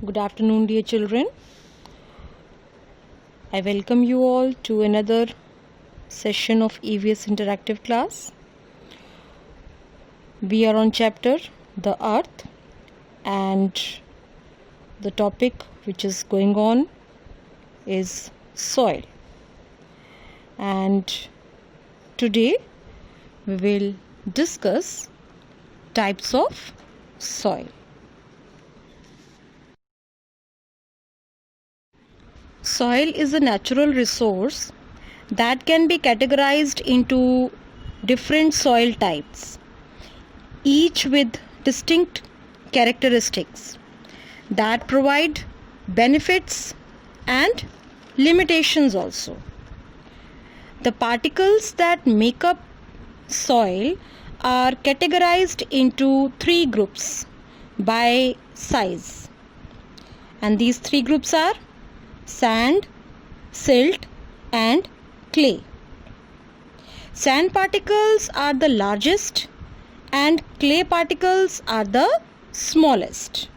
Good afternoon, dear children. I welcome you all to another session of EVS Interactive class. We are on chapter The Earth, and the topic which is going on is soil. And today we will discuss types of soil. Soil is a natural resource that can be categorized into different soil types, each with distinct characteristics that provide benefits and limitations also. The particles that make up soil are categorized into three groups by size, and these three groups are sand, silt and clay. Sand particles are the largest and clay particles are the smallest.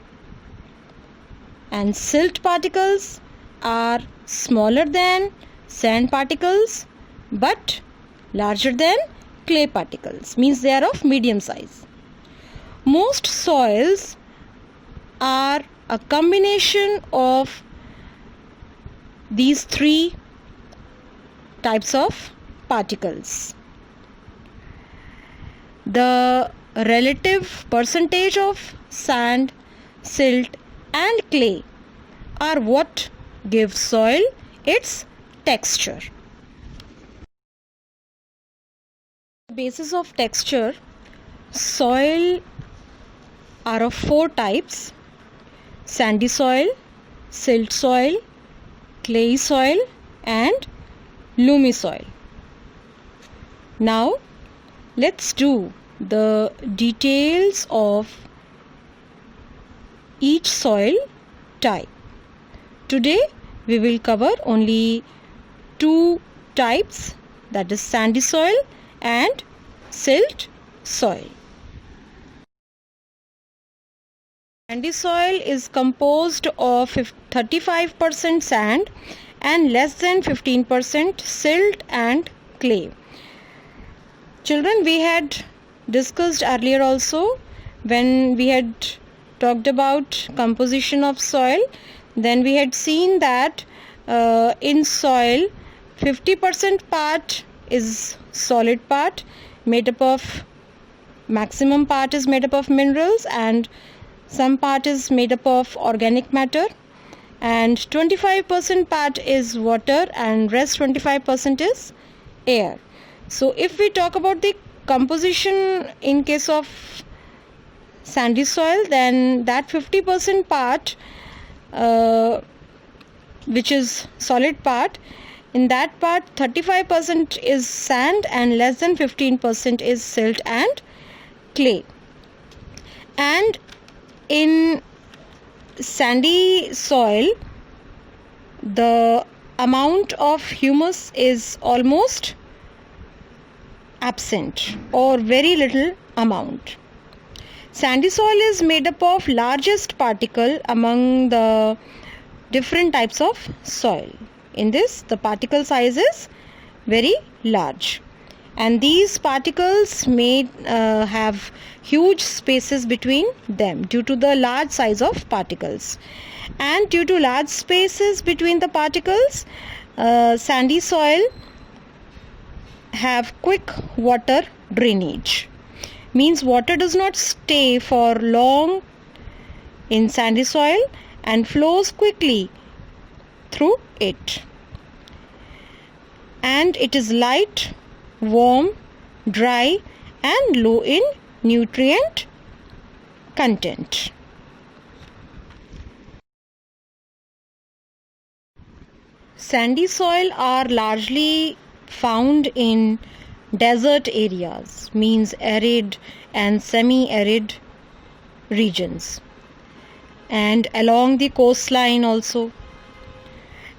And silt particles are smaller than sand particles but larger than clay particles, means they are of medium size. Most soils are a combination of these three types of particles. The relative percentage of sand, silt and clay are what give soil its texture. On the basis of texture, soil are of four types: sandy soil, silt soil, clay soil and loamy soil. Now let's do the details of each soil type. Today we will cover only two types, that is sandy soil and silt soil. Sandy soil is composed of 35% sand and less than 15% silt and clay. Children, we had discussed earlier also when we had talked about composition of soil, then we had seen that in soil 50% part is solid part, made up of maximum part is made up of minerals and some part is made up of organic matter, and 25% part is water and rest 25% is air. So if we talk about the composition in case of sandy soil, then that 50% part which is solid part, in that part 35% is sand and less than 15% is silt and clay. And in sandy soil, the amount of humus is almost absent or very little amount. Sandy soil is made up of largest particle among the different types of soil. In this, the particle size is very large, and these particles may have huge spaces between them due to the large size of particles. And due to large spaces between the particles, sandy soil have quick water drainage, means water does not stay for long in sandy soil and flows quickly through it. And it is light, warm, dry and low in nutrient content. Sandy soil are largely found in desert areas, means arid and semi-arid regions, and along the coastline also,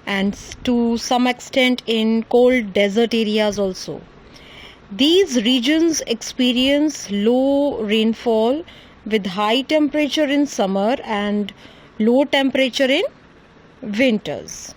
and to some extent in cold desert areas also. These regions experience low rainfall with high temperature in summer and low temperature in winters.